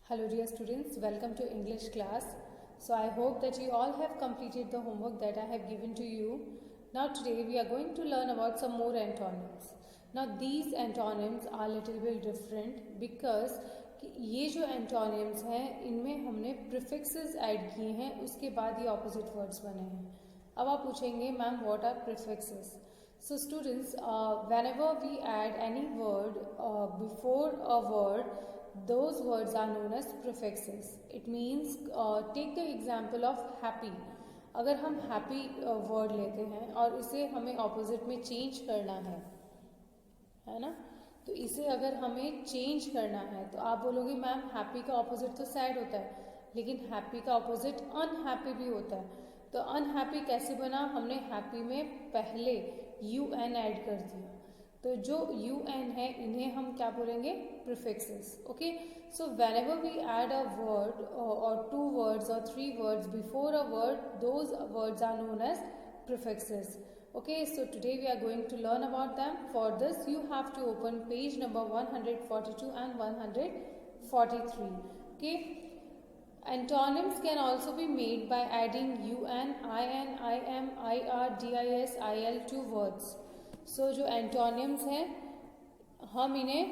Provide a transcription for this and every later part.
Hello dear students, welcome to English class. So I hope that you all have completed the homework that I have given to you. Now today we are going to learn about some more antonyms. Now these antonyms are little bit different because ये जो antonyms हैं इनमें हमने prefixes add किए हैं, उसके बाद ये opposite words बने हैं. अब आप पूछेंगे ma'am what are prefixes? So students, whenever we add any word before a word, those words are known as prefixes. It means take the example of happy. अगर हम happy word लेते हैं और इसे हमें opposite में change करना है ना, तो इसे अगर हमें change करना है तो आप बोलोगे मैम happy का opposite तो sad होता है, लेकिन happy का opposite unhappy भी होता है. तो unhappy कैसे बना? हमने happy में पहले un ऐड कर दिया, तो जो un है इन्हें हम क्या बोलेंगे? Prefixes. Okay, so whenever we add a word or two words or three words before a word, those words are known as prefixes. Okay, so today we are going to learn about them. For this you have to open page number 142 and 143. Okay, antonyms can also be made by adding un, in, im, ir, dis, il to words. So जो antonyms हैं हम इन्हें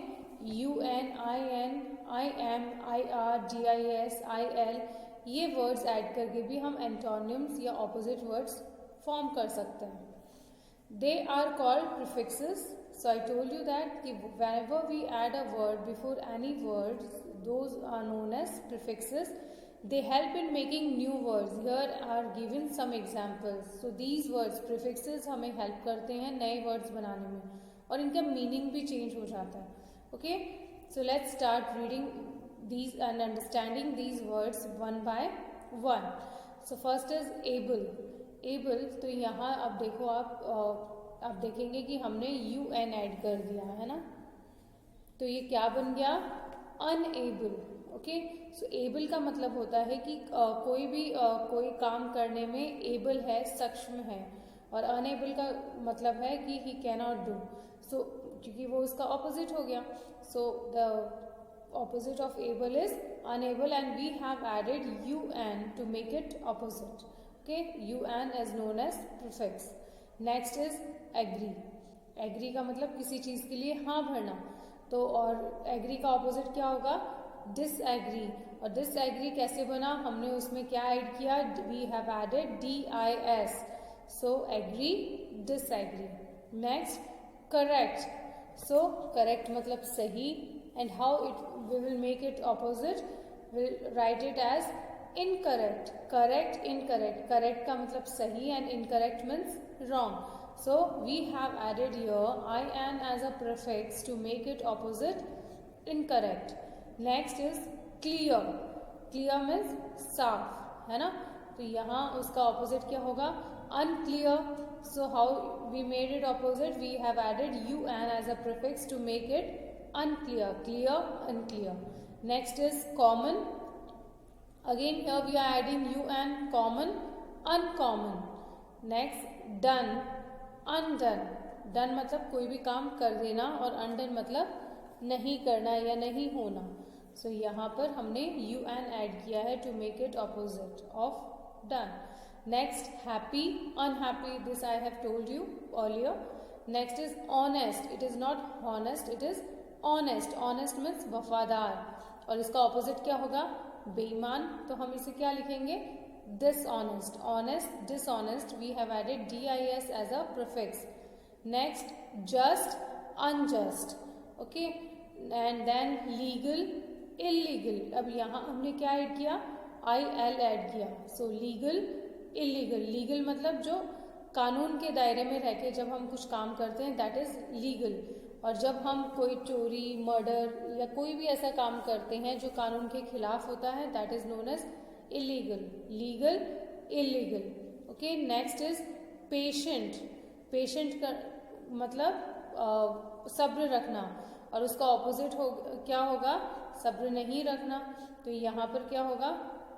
un, in, im, ir, dis, il ये words add करके भी हम antonyms या opposite words form कर सकते हैं. They are called prefixes. So I told you that whenever we add a word before any words, those are known as prefixes. They help in making new words. Here are given some examples. So these words prefixes हमें help करते हैं नए words बनाने में और इनका meaning भी change हो जाता है. Okay, so let's start reading these and understanding these words one by one. So first is able. Able, तो यहाँ अब देखो आप देखेंगे कि हमने un ऐड कर दिया है ना, तो ये क्या बन गया? unable. ओके, सो एबल का मतलब होता है कि कोई काम करने में एबल है, सक्षम है, और अनएबल का मतलब है कि he can not do. So क्योंकि वो उसका ऑपोजिट हो गया, so the opposite of able is unable and we have added un to make it opposite. Okay, un is known as prefix. Next is agree. Agree का मतलब किसी चीज के लिए हाँ भरना, तो और एग्री का ऑपोजिट क्या होगा? डिसएग्री. और डिसएग्री कैसे बना? हमने उसमें क्या ऐड किया? We have added dis. So agree, disagree. Next correct. So correct मतलब सही, and how it we will make it opposite, will write it as incorrect. Correct, incorrect. Correct का मतलब सही and incorrect means wrong. So we have added here in as a prefix to make it opposite incorrect. Next is clear. Clear means साफ, है ना, तो यहाँ उसका opposite क्या होगा? unclear. So how we made it opposite? We have added un as a prefix to make it unclear. Clear, unclear. Next is common. Again here we are adding un, common, uncommon. Next done, undone. Done मतलब कोई भी काम कर देना और undone मतलब नहीं करना या नहीं होना. सो यहाँ पर हमने un ऐड किया है to make it opposite of done. Next happy, unhappy. This I have told you earlier. Next is honest. It is not honest, it is honest. Honest means वफादार, और इसका ऑपोजिट क्या होगा? बेईमान. तो हम इसे क्या लिखेंगे? dishonest. Honest, dishonest. We have added dis as a prefix. Next, just, unjust. Okay, and then legal, illegal. अब यहाँ हमने क्या ऐड किया? il ऐड किया. So legal, illegal. legal मतलब जो कानून के दायरे में रह के जब हम कुछ काम करते हैं, that is legal. और जब हम कोई चोरी, मर्डर या कोई भी ऐसा काम करते हैं जो कानून के खिलाफ होता है, that is known as illegal. legal, illegal. okay, next is patient. patient का मतलब सब्र रखना, और उसका ऑपोजिट क्या होगा? सब्र नहीं रखना. तो यहाँ पर क्या होगा?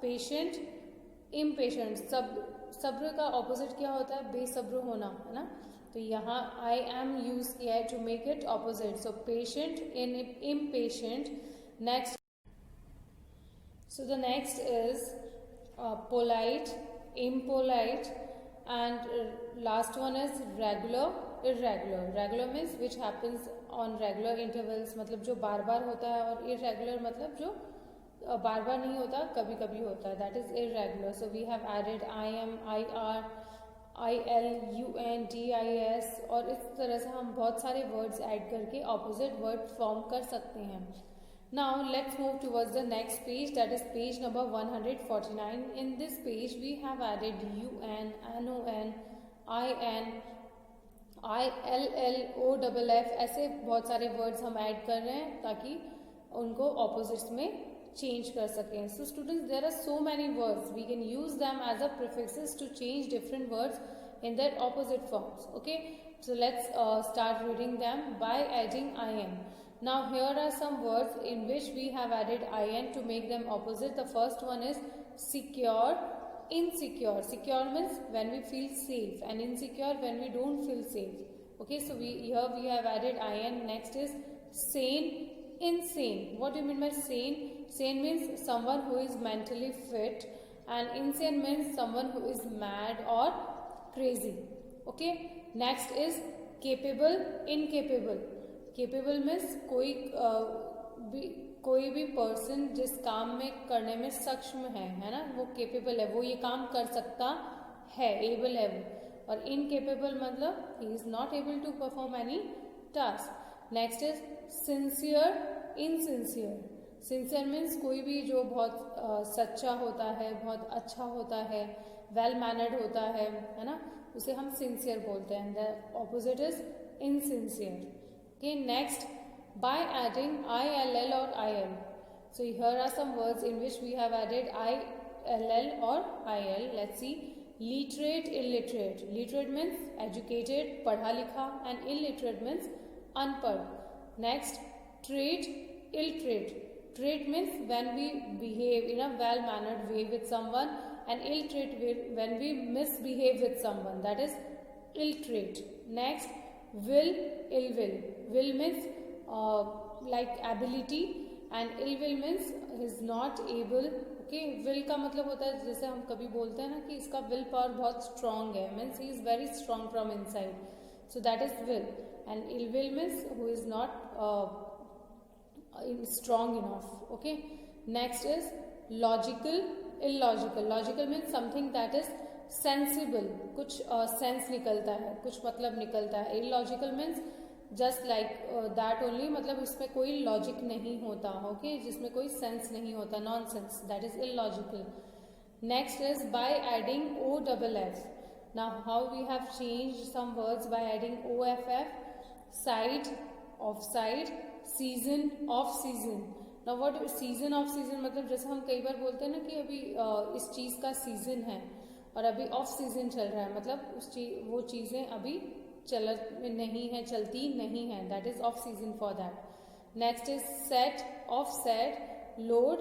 Patient, impatient. सब्र का ऑपोजिट क्या होता है? बेसब्र होना, है ना. तो यहाँ आई एम यूज किया है to make it opposite. So patient in impatient. Next So the next is polite, impolite, and last one is regular, irregular. Regular means which happens on regular intervals, मतलब जो बार बार होता है, और irregular मतलब जो बार बार नहीं होता, कभी कभी होता है, that is irregular. So we have added IM, IR, IL, UN, DIS, और इस तरह से हम बहुत सारे words add करके opposite word form कर सकते हैं. Now let's move towards the next page, that is page number 149. In this page we have added UN, NON, IN, ILL, OFF, ऐसे बहुत सारे words हम add कर रहे हैं ताकि उनको opposites में change कर सकें. So students, there are so many words, we can use them as a prefixes to change different words in their opposite forms. Okay, so let's start reading them by adding IN. Now here are some words in which we have added IN to make them opposite. The first one is secure, insecure. Secure means when we feel safe, and insecure when we don't feel safe. Okay, so here we have added IN. Next is sane, insane. What do you mean by sane? Sane means someone who is mentally fit, and insane means someone who is mad or crazy. Okay, next is capable, incapable. Capable means कोई भी person जिस काम में करने में सक्षम है ना, वो केपेबल है, वो ये काम कर सकता है, एबल है वो. और इनकेपेबल मतलब he is not able to perform any task. Next is sincere, insincere. Sincere means कोई भी जो बहुत सच्चा होता है, बहुत अच्छा होता है, वेल मैनर्ड होता है ना, उसे हम सिंसियर बोलते हैं. The opposite is insincere. Okay, next, by adding ILL or IL. So here are some words in which we have added ILL or IL. Let's see. Literate, illiterate. Literate means educated, पढ़ा लिखा, and illiterate means अनपढ़. Next, trait, ill-trait. Trait means when we behave in a well-mannered way with someone, and ill-trait when we misbehave with someone. That is ill-trait. Next, will, ill will. Will means like ability, and ill will means is not able. Okay, will का मतलब होता है जैसे हम कभी बोलते हैं ना कि इसका will power बहुत strong है, means he is very strong from inside. So that is will. And ill will means who is not strong enough. Okay, next is logical, illogical. Logical means something that is sensible, कुछ sense निकलता है, कुछ मतलब निकलता है. Illogical means just like that only, मतलब इसमें कोई लॉजिक नहीं होता. ओके, जिसमें कोई सेंस नहीं होता, nonsense, that is illogical. Next is by adding OFF. Now how we have change some words by adding OFF. Side, off side, season, off season. Now what season, off season मतलब जैसे हम कई बार बोलते हैं ना कि अभी इस चीज का सीजन है और अभी ऑफ सीजन चल रहा है, मतलब वो चीजें अभी नहीं है, चलती नहीं है. That is off season for that. Next is set, of set, load,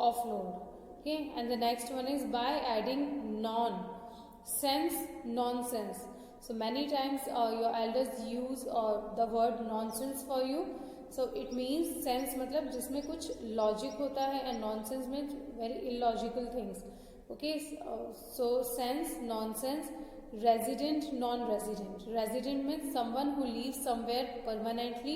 of load. Okay, and the next one is by adding non, sense, nonsense. So many times your elders use the word nonsense for you. So it means sense मतलब जिसमें कुछ logic होता है, and nonsense means very illogical things. Okay, so sense, nonsense, resident, non-resident. Resident means someone who lives somewhere permanently,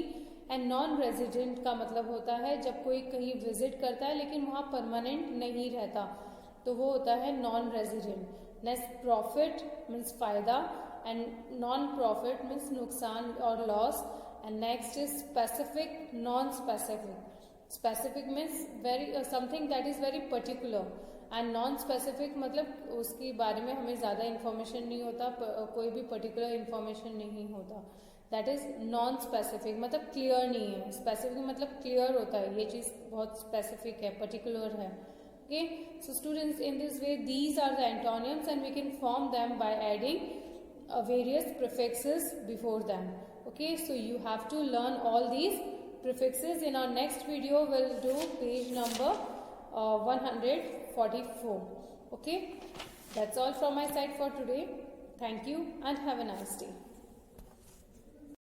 and non-resident का मतलब होता है जब कोई कहीं visit करता है लेकिन वहाँ permanent नहीं रहता, तो वो होता है non-resident. Next, profit means फायदा, and non-profit means नुकसान और loss. And next is specific, non-specific. Specific means something that is very particular. And non specific मतलब उसके बारे में हमें ज़्यादा इन्फॉर्मेशन नहीं होता, कोई भी पर्टिकुलर इन्फॉर्मेशन नहीं होता. दैट इज नॉन स्पेसिफिक, मतलब क्लियर नहीं है. स्पेसिफिक मतलब क्लियर होता है, ये चीज़ बहुत स्पेसिफिक है, पर्टिकुलर है. Okay, so students, in this way these are the antonyms and we can form them by adding various prefixes before them. Okay, so you have to learn all these prefixes. In our next video we'll do page number 144. Okay, that's all from my side for today. Thank you and have a nice day.